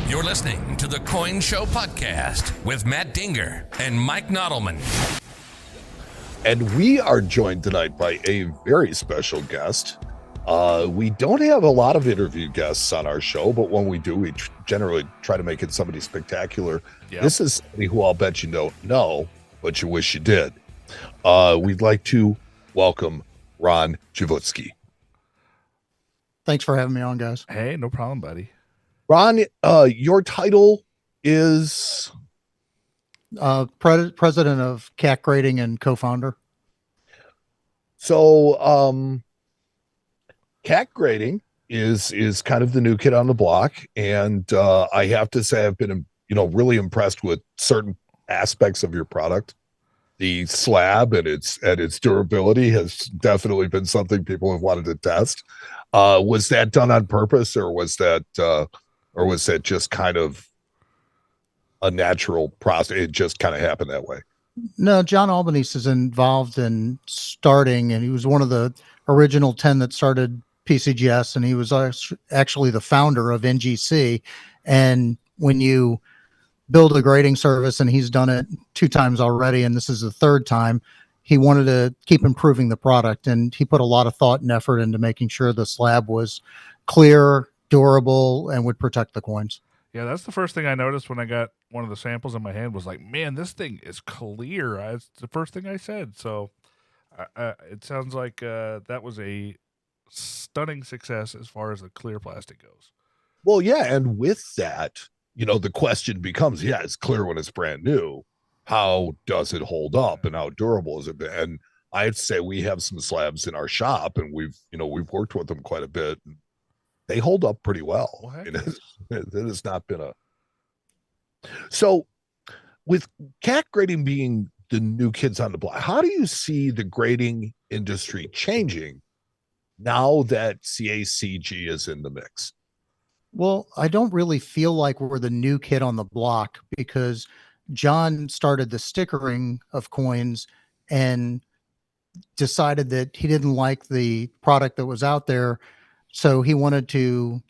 You're listening to the Coin Show Podcast with Matt Dinger and Mike Nodelman. And we are joined tonight by a very special guest. We don't have a lot of interview guests on our show, but when we do, we generally try to make it somebody spectacular. Yep. This is somebody who I'll bet you don't know, but you wish you did. We'd like to welcome Ron Drzewucki. Thanks for having me on, guys. Hey, no problem, buddy. Ron, your title is president of CAC Grading and co-founder. So CAC Grading is kind of the new kid on the block, and I have to say I've been really impressed with certain aspects of your product. The slab and its durability has definitely been something people have wanted to test. Was that done on purpose, or was that just kind of a natural process? It just kind of happened that way. No, John Albanese is involved in starting, and he was one of the original 10 that started PCGS, and he was actually the founder of NGC. And when you build a grading service, and he's done it 2 times already, and this is the 3rd time, he wanted to keep improving the product, and he put a lot of thought and effort into making sure the slab was clear, durable, and would protect the coins. Yeah, that's the first thing I noticed when I got one of the samples in my hand was like, man, this thing is clear. It's the first thing I said. So it sounds like that was a stunning success as far as the clear plastic goes. Well, yeah, and with that, the question becomes, it's clear when it's brand new. How does it hold up, and how durable is it? And I have to say, we have some slabs in our shop, and we've worked with them quite a bit. They hold up pretty well. It has not been So with CAC Grading being the new kids on the block, how do you see the grading industry changing now that CACG is in the mix? Well, I don't really feel like we're the new kid on the block, because John started the stickering of coins and decided that he didn't like the product that was out there. So he wanted to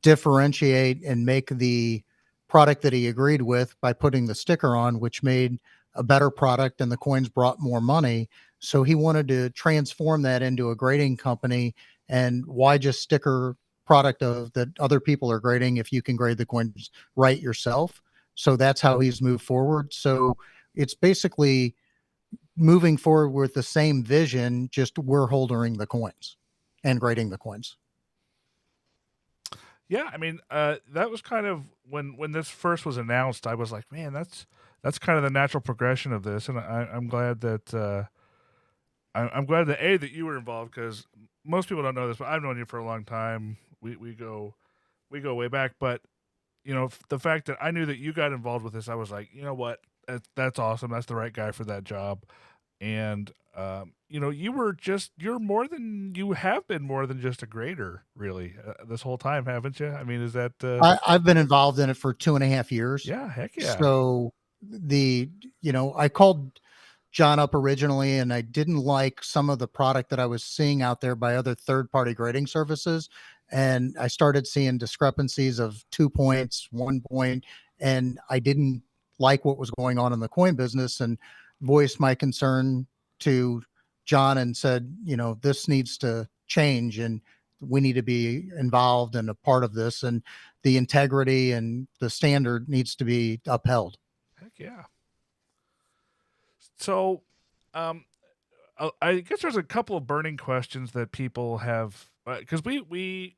differentiate and make the product that he agreed with by putting the sticker on, which made a better product, and the coins brought more money. So he wanted to transform that into a grading company. And why just sticker product that other people are grading if you can grade the coins right yourself? So that's how he's moved forward. So it's basically moving forward with the same vision, just we're holding the coins and grading the coins. Yeah, I mean, that was kind of when this first was announced, I was like, man, that's kind of the natural progression of this, and I'm glad that I'm glad that you were involved, because most people don't know this, but I've known you for a long time. We go way back, but the fact that I knew that you got involved with this, I was like, you know what, that's awesome. That's the right guy for that job. And you have been more than just a grader, really, this whole time, haven't you? I mean, is that I've been involved in it for 2.5 years. Yeah, heck yeah. So I called John up originally, and I didn't like some of the product that I was seeing out there by other third-party grading services. And I started seeing discrepancies of 2 points, 1 point, and I didn't like what was going on in the coin business, and voiced my concern to John and said, this needs to change, and we need to be involved and a part of this, and the integrity and the standard needs to be upheld. Heck yeah. So, I guess there's a couple of burning questions that people have, because we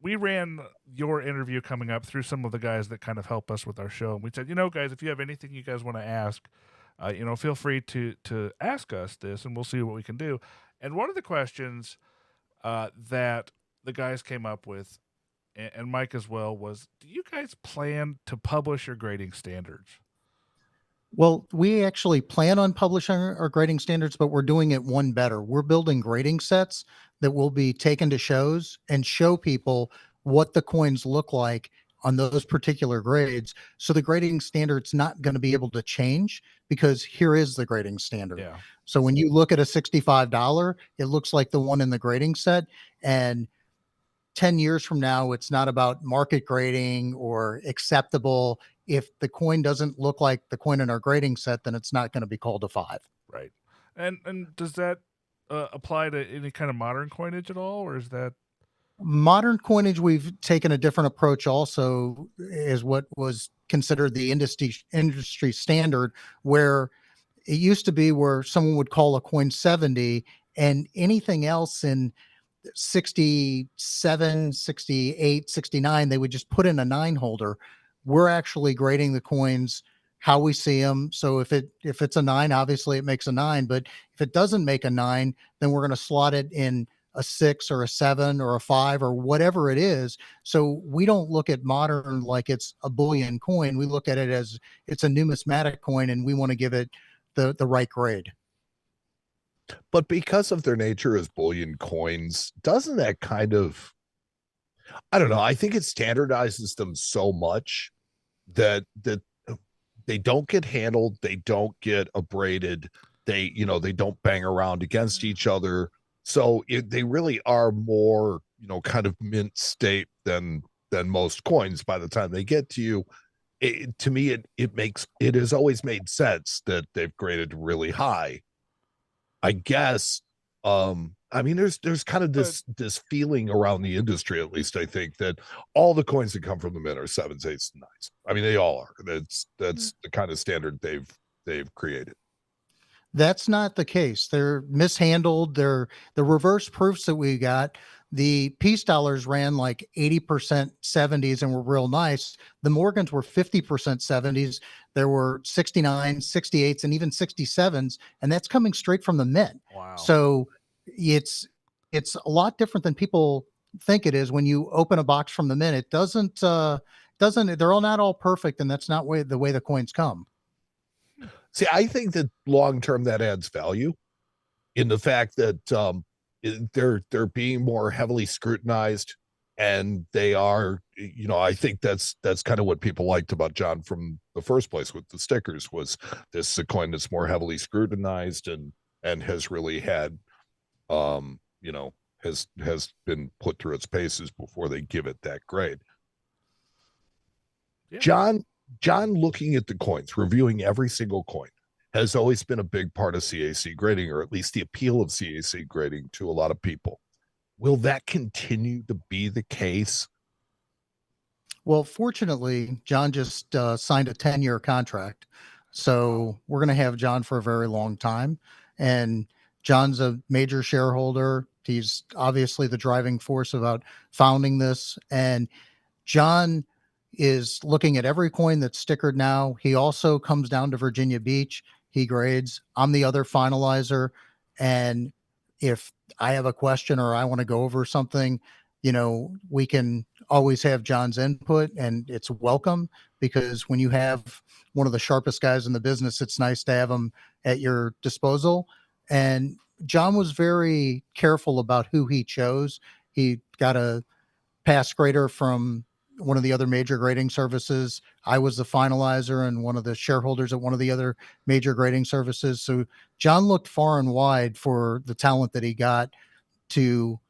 ran your interview coming up through some of the guys that kind of help us with our show, and we said, guys, if you have anything you guys want to ask, feel free to ask us this, and we'll see what we can do. And one of the questions that the guys came up with, and Mike as well, was, do you guys plan to publish your grading standards? Well, we actually plan on publishing our grading standards, but we're doing it one better. We're building grading sets that will be taken to shows and show people what the coins look like on those particular grades. So the grading standard's not going to be able to change, because here is the grading standard. Yeah. So when you look at a $65, it looks like the one in the grading set. And 10 years from now, it's not about market grading or acceptable. If the coin doesn't look like the coin in our grading set, then it's not going to be called a 5. Right. And does that apply to any kind of modern coinage at all, or is that Modern coinage, we've taken a different approach also, is what was considered the industry standard, where it used to be where someone would call a coin 70 and anything else in 67, 68, 69, they would just put in a 9 holder. We're actually grading the coins how we see them. So if it's a 9, obviously it makes a 9, but if it doesn't make a 9, then we're going to slot it in a 6 or a 7 or a 5 or whatever it is. So we don't look at modern like it's a bullion coin. We look at it as it's a numismatic coin, and we want to give it the right grade. But because of their nature as bullion coins, doesn't that kind of, I don't know, I think it standardizes them so much that they don't get handled, they don't get abraded, they don't bang around against each other. So they really are more, kind of mint state than most coins by the time they get to you. To me, it has always made sense that they've graded really high. I guess, I mean, there's kind of this feeling around the industry, at least I think, that all the coins that come from the mint are 7s, 8s, and 9s. I mean, they all are. That's the kind of standard they've created. That's not the case. They're mishandled. They're the reverse proofs that we got. The peace dollars ran like 80% 70s and were real nice. The Morgans were 50% 70s. There were 69s, 68s, and even 67s. And that's coming straight from the mint. wow? So it's a lot different than people think it is. When you open a box from the mint, it doesn't, they're all not all perfect. And that's not the way the coins come. See, I think that long term that adds value in the fact that they're being more heavily scrutinized, and they are, I think that's kind of what people liked about John from the first place with the stickers, was this is a coin that's more heavily scrutinized and has really had has been put through its paces before they give it that grade. Yeah. John, looking at the coins, reviewing every single coin, has always been a big part of CAC grading, or at least the appeal of CAC grading to a lot of people. Will that continue to be the case? Well, fortunately, John just signed a 10-year contract. So we're going to have John for a very long time. And John's a major shareholder. He's obviously the driving force about founding this. And John is looking at every coin that's stickered now. He also comes down to Virginia Beach. He grades. I'm the other finalizer. And if I have a question or I want to go over something, we can always have John's input, and it's welcome, because when you have one of the sharpest guys in the business, it's nice to have him at your disposal. And John was very careful about who he chose. He got a pass grader from one of the other major grading services. I was the finalizer and one of the shareholders at one of the other major grading services. So John looked far and wide for the talent that he got to,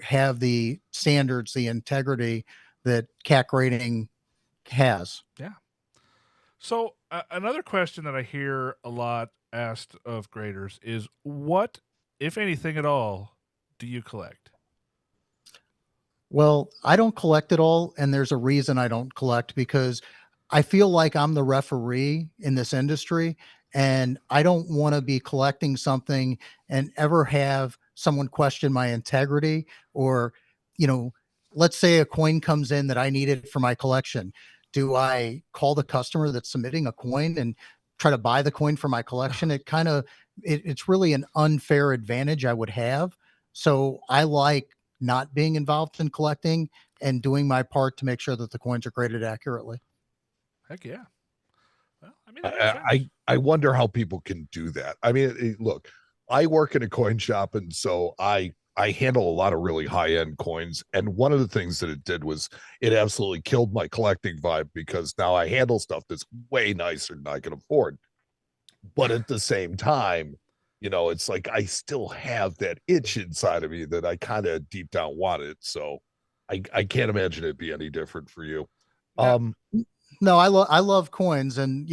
have the standards, the integrity that CAC Grading has. Yeah. So another question that I hear a lot asked of graders is, what, if anything at all, do you collect? Well, I don't collect it all, and there's a reason I don't collect, because I feel like I'm the referee in this industry, and I don't want to be collecting something and ever have someone question my integrity, or, let's say a coin comes in that I needed for my collection. Do I call the customer that's submitting a coin and try to buy the coin for my collection? It's really an unfair advantage I would have. So I like not being involved in collecting and doing my part to make sure that the coins are graded accurately. Heck yeah. Well, I mean, I wonder how people can do that. I mean, look, I work in a coin shop, and so I handle a lot of really high-end coins. And one of the things that it did was it absolutely killed my collecting vibe, because now I handle stuff that's way nicer than I can afford. But at the same time, it's like I still have that itch inside of me that I kind of deep down want it. So I can't imagine it'd be any different for you. Now, No, I love coins, and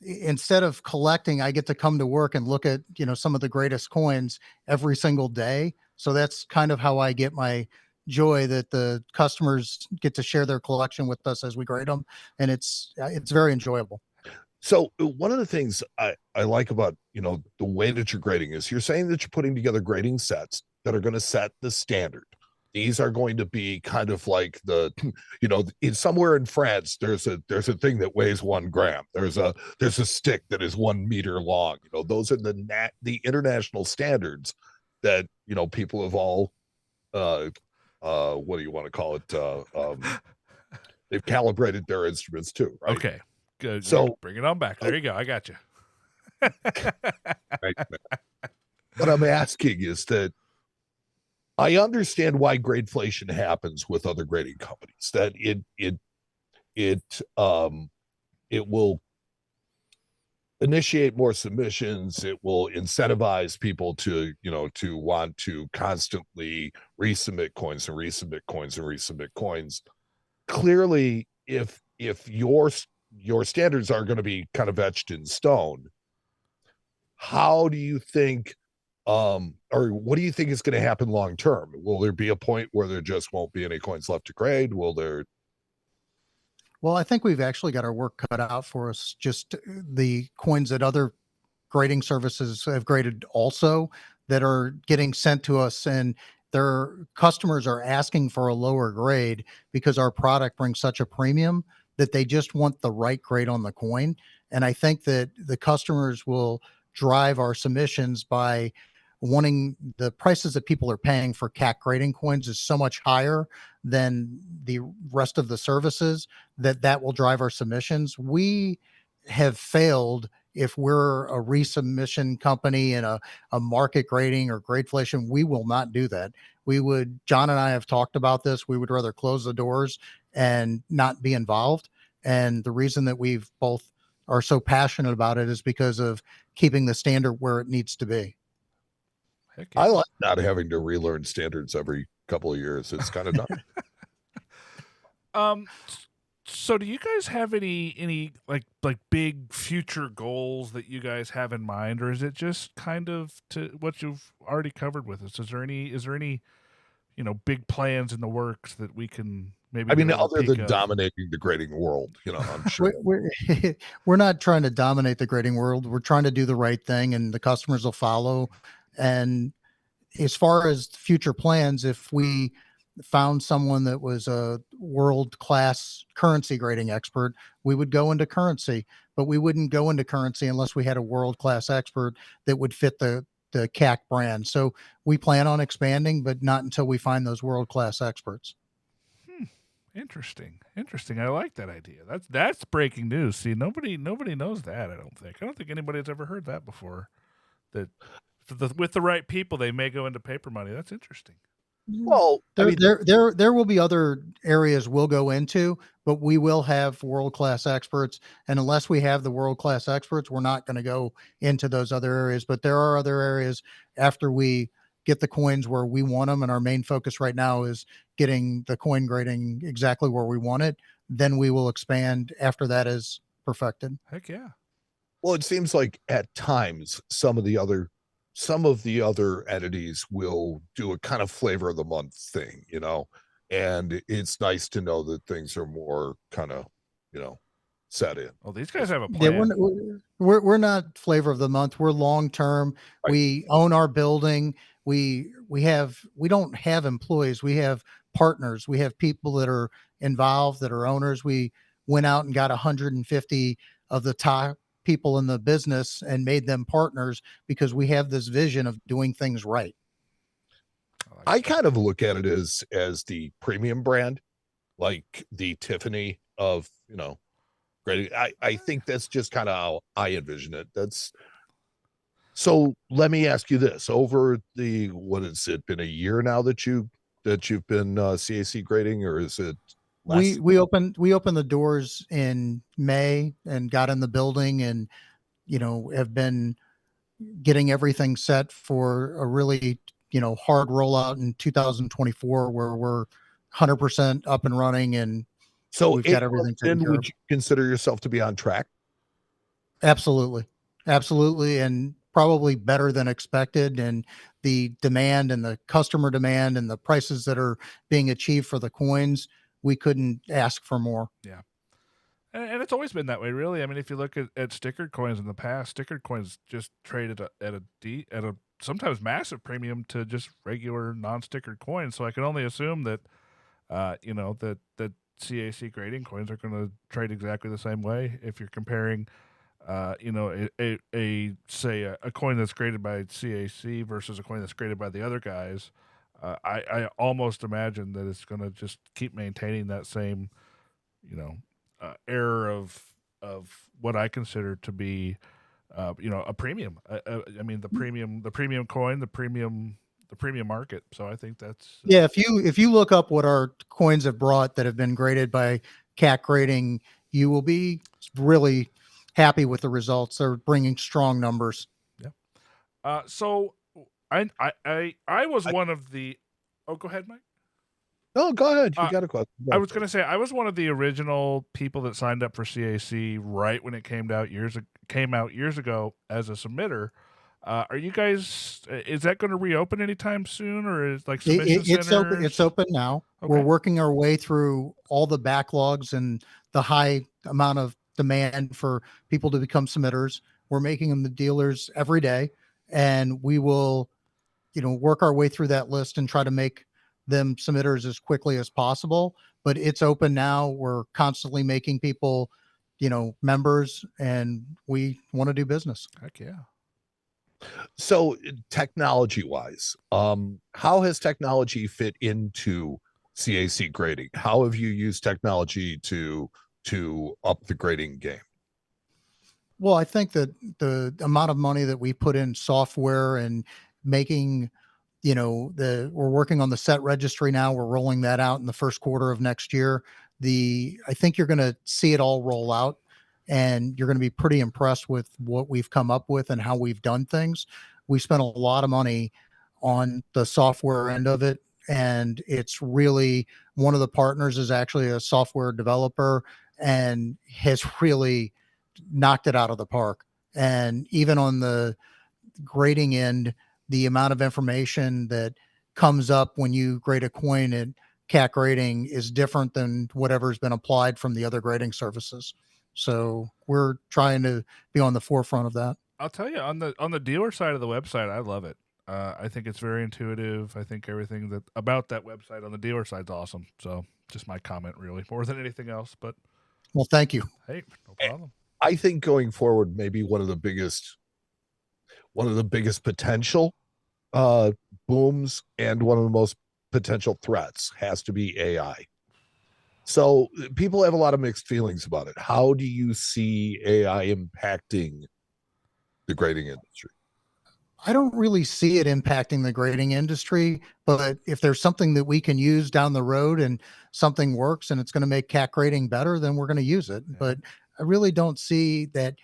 instead of collecting, I get to come to work and look at some of the greatest coins every single day. So that's kind of how I get my joy, that the customers get to share their collection with us as we grade them, and it's very enjoyable. So one of the things I like about, the way that you're grading is you're saying that you're putting together grading sets that are going to set the standard. These are going to be kind of like somewhere in France, there's a thing that weighs 1 gram. There's a stick that is 1 meter long. Those are the international standards that, people have all, what do you want to call it? They've calibrated their instruments too, right? okay, good. So Bring it on back. There you go. I got you. right, what I'm asking is that I understand why gradeflation happens with other grading companies. That it will initiate more submissions. It will incentivize people to want to constantly resubmit coins and resubmit coins and resubmit coins. Clearly, if your standards are going to be kind of etched in stone, how do you think or what do you think is going to happen long term? Will there be a point where there just won't be any coins left to grade? Will there? Well, I think we've actually got our work cut out for us. Just the coins that other grading services have graded also, that are getting sent to us, and their customers are asking for a lower grade because our product brings such a premium that they just want the right grade on the coin. And I think that the customers will drive our submissions by wanting the prices that people are paying for CAC grading coins is so much higher than the rest of the services that will drive our submissions. We have failed if we're a resubmission company and a market grading or gradeflation. We will not do that. John and I have talked about this. We would rather close the doors and not be involved. And the reason that we've both are so passionate about it is because of keeping the standard where it needs to be. Heck yeah. I like not having to relearn standards every couple of years. It's kind of nice. So do you guys have any like big future goals that you guys have in mind, or is it just kind of to what you've already covered with us? Is there any big plans in the works that we can maybe? I mean, get a little other peek than of? dominating the grading world, I'm sure. We're not trying to dominate the grading world. We're trying to do the right thing, and the customers will follow. And as far as future plans, if we found someone that was a world-class currency grading expert, we would go into currency, but we wouldn't go into currency unless we had a world-class expert that would fit the CAC brand. So we plan on expanding, but not until we find those world-class experts. Interesting. I like that idea. That's breaking news. See, nobody knows that. I don't think anybody's ever heard that before. That with the right people, they may go into paper money. That's interesting. Well, there will be other areas we'll go into, but we will have world-class experts. And unless we have the world-class experts, we're not going to go into those other areas. But there are other areas after we get the coins where we want them. And our main focus right now is getting the coin grading exactly where we want it. Then we will expand after that is perfected. Heck yeah. Well, it seems like at times some of the other entities will do a kind of flavor of the month thing, and it's nice to know that things are more kind of, set in. Well, these guys have a plan. Yeah, we're not flavor of the month. We're long term. Right. We own our building. We don't have employees. We have partners. We have people that are involved, that are owners. We went out and got 150 of the top people in the business and made them partners because we have this vision of doing things right. I kind of look at it as the premium brand, like the Tiffany of, grading. I think that's just kind of how I envision it. So let me ask you this: over what has it been, a year now that you've been CAC grading, or is it less? We opened the doors in May and got in the building, and have been getting everything set for a really hard rollout in 2024 where we're 100% up and running and So we've 8 got everything months taken in, care of. would you consider yourself to be on track? Absolutely. Absolutely. And probably better than expected. And the demand and the customer demand and the prices that are being achieved for the coins, we couldn't ask for more. Yeah. And it's always been that way, really. I mean, if you look at stickered coins in the past, stickered coins just traded at a sometimes massive premium to just regular non-stickered coins. So I can only assume that, that CAC grading coins are going to trade exactly the same way. If you're comparing, a coin that's graded by CAC versus a coin that's graded by the other guys, I almost imagine that it's going to just keep maintaining that same, error of what I consider to be, a premium. I mean, the premium coin, the premium market. So I think that's Yeah, if you look up what our coins have brought that have been graded by CAC Grading, you will be really happy with the results. They're bringing strong numbers. So I was I- one of the. Oh, go ahead, Mike. Oh, go ahead. You Uh, got a question. I was going to say I was one of the original people that signed up for CAC right when it came out years ago as a submitter. Are you guys? Is that going to reopen anytime soon, or is like submission It's open. centers? It's open now. Okay. We're working our way through all the backlogs and the high amount of demand for people to become submitters. We're making them the dealers every day, and we will, work our way through that list and try to make them submitters as quickly as possible. But it's open now. We're constantly making people, members, and we want to do business. Heck yeah. So technology wise, how has technology fit into CAC grading? How have you used technology to up the grading game? Well, I think that the amount of money that we put in software and making, we're working on the set registry now. We're rolling that out in the first quarter of next year. I think you're going to see it all roll out and you're going to be pretty impressed with what we've come up with and how we've done things. We spent a lot of money on the software end of it. And it's really one of the partners is actually a software developer and has really knocked it out of the park. And even on the grading end, the amount of information that comes up when you grade a coin at CAC Grading is different than whatever's been applied from the other grading services. So we're trying to be on the forefront of that. I'll tell you on the dealer side of the website, I love it. I think it's very intuitive. I think everything that about that website on the dealer side's awesome. So just my comment, really, more than anything else. But Well, thank you. hey, no problem. I think going forward, maybe one of the biggest potential booms and one of the most potential threats has to be AI. So people have a lot of mixed feelings about it. How do you see AI impacting the grading industry? I don't really see it impacting the grading industry, but if there's something that we can use down the road and something works and it's going to make CAC grading better, then we're going to use it. Yeah. But I really don't see that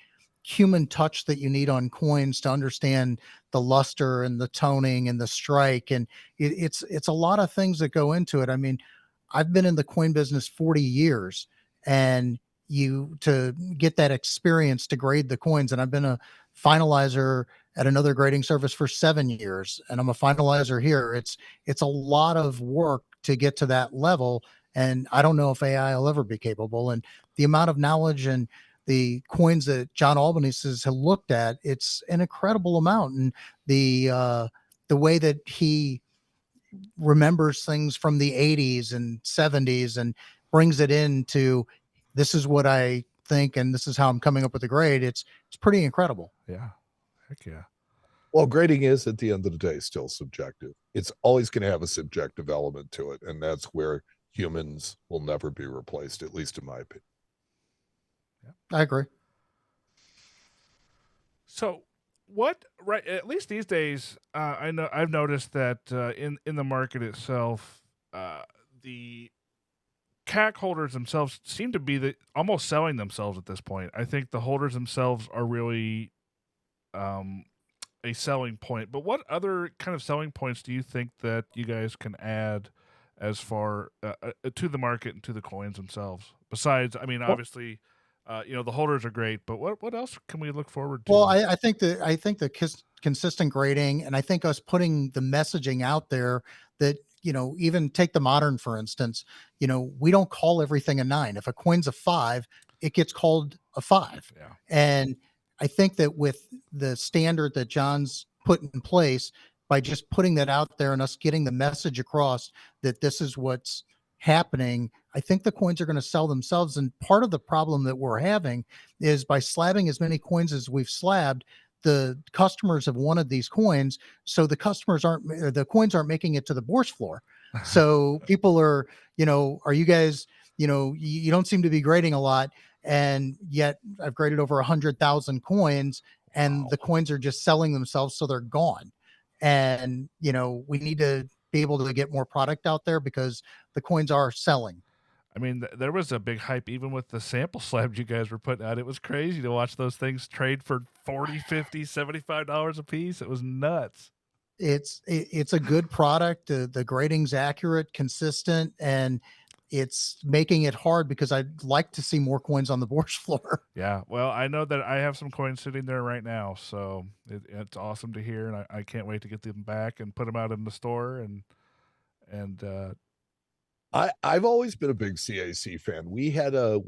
human touch that you need on coins to understand the luster and the toning and the strike. And it's a lot of things that go into it. I mean, I've been in the coin business 40 years and to get that experience to grade the coins. And I've been a finalizer at another grading service for 7 years and I'm a finalizer here. It's a lot of work to get to that level. And I don't know if AI will ever be capable. And the amount of knowledge and the coins that John Albanese has looked at, it's an incredible amount. And the way that he remembers things from the 80s and 70s and brings it into this is what I think and this is how I'm coming up with a grade. It's pretty incredible. Yeah, heck yeah. Well, grading is at the end of the day still subjective. It's always going to have a subjective element to it, and that's where humans will never be replaced, at least in my opinion. I agree. So what right at least these days I know I've noticed that in the market itself the CAC holders themselves seem to be almost selling themselves at this point. I think the holders themselves are really a selling point. But what other kind of selling points do you think that you guys can add as far to the market and to the coins themselves? Besides, I mean, obviously, the holders are great, but what else can we look forward to? Well, I think the consistent grading, and I think us putting the messaging out there that, even take the modern, for instance, we don't call everything a 9. If a coin's a 5, it gets called a 5. Yeah. And I think that with the standard that John's put in place, by just putting that out there and us getting the message across that this is what's happening, I think the coins are going to sell themselves. And part of the problem that we're having is by slabbing as many coins as we've slabbed, the customers have wanted these coins. So the coins aren't making it to the bourse floor. So people are, are you guys, you don't seem to be grading a lot. And yet I've graded over 100,000 coins, and the coins are just selling themselves. So they're gone. And, we need to be able to get more product out there because the coins are selling. I mean, there was a big hype even with the sample slabs you guys were putting out. It was crazy to watch those things trade for $40, $50, $75 a piece. It was nuts. It's a good product. The grading's accurate, consistent, and it's making it hard because I'd like to see more coins on the bourse floor. Yeah. Well, I know that I have some coins sitting there right now, so it's awesome to hear, and I can't wait to get them back and put them out in the store. And I've always been a big CAC fan. We had a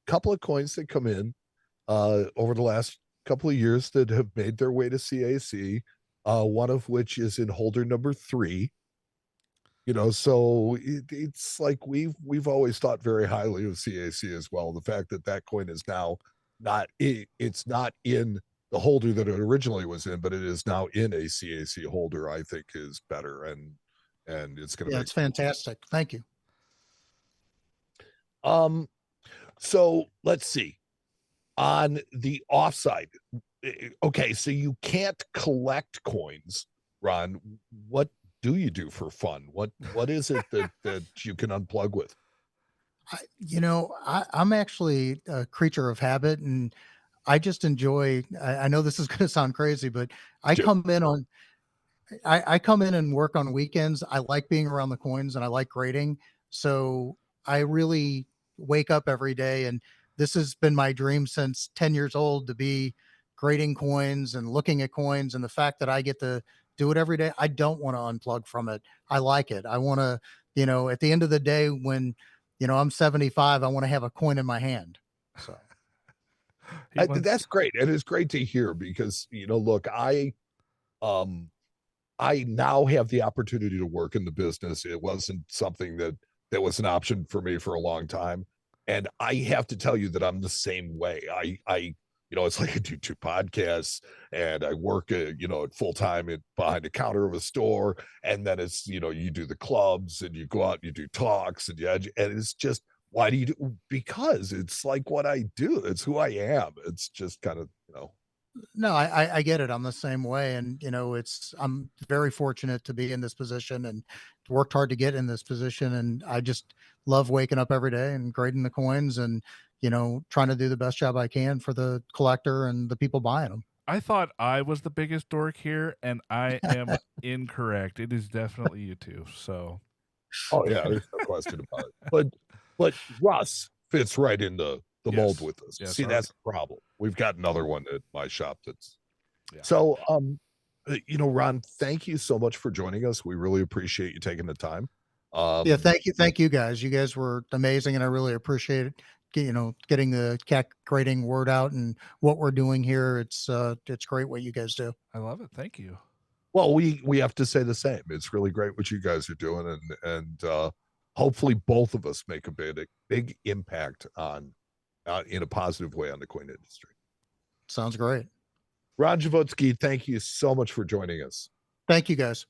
couple of coins that come in over the last couple of years that have made their way to CAC. One of which is in holder number 3. So it's like we've always thought very highly of CAC as well. The fact that coin is now it's not in the holder that it originally was in, but it is now in a CAC holder, I think is better, and it's going to it's fantastic. Thank you. So let's see. On the offside, okay, so you can't collect coins, Ron. What do you do for fun? What is it that you can unplug with? I'm actually a creature of habit, and I just enjoy. I know this is going to sound crazy, but I come in and work on weekends. I like being around the coins, and I like grading. So I really wake up every day, and this has been my dream since 10 years old, to be grading coins and looking at coins. And the fact that I get to do it every day, I don't want to unplug from it. I like it. I want to, at the end of the day, when, I'm 75, I want to have a coin in my hand. So that's great. And it's great to hear because, look, I now have the opportunity to work in the business. It wasn't something that was an option for me for a long time. And I have to tell you that I'm the same way. I it's like I do 2 podcasts and I work, at full time behind the counter of a store. And then it's, you do the clubs and you go out and you do talks and and it's just, why do you do? Because it's like what I do. It's who I am. It's just kind of, No, I get it. I'm the same way. And, I'm very fortunate to be in this position and worked hard to get in this position. And I just love waking up every day and grading the coins and, trying to do the best job I can for the collector and the people buying them. I thought I was the biggest dork here, and I am incorrect. It is definitely you two. So, oh yeah, there's no question about it. But Russ fits right in the mold with us. Yes, See, that's the problem. We've got another one at my shop that's so. Ron, thank you so much for joining us. We really appreciate you taking the time. Thank you guys. You guys were amazing, and I really appreciate it. Getting the CAC grading word out and what we're doing here. It's great what you guys do. I love it. Thank you. Well, we have to say the same. It's really great what you guys are doing, and hopefully both of us make a big impact on in a positive way on the coin industry. Sounds great. Ron Drzewucki, thank you so much for joining us. Thank you, guys.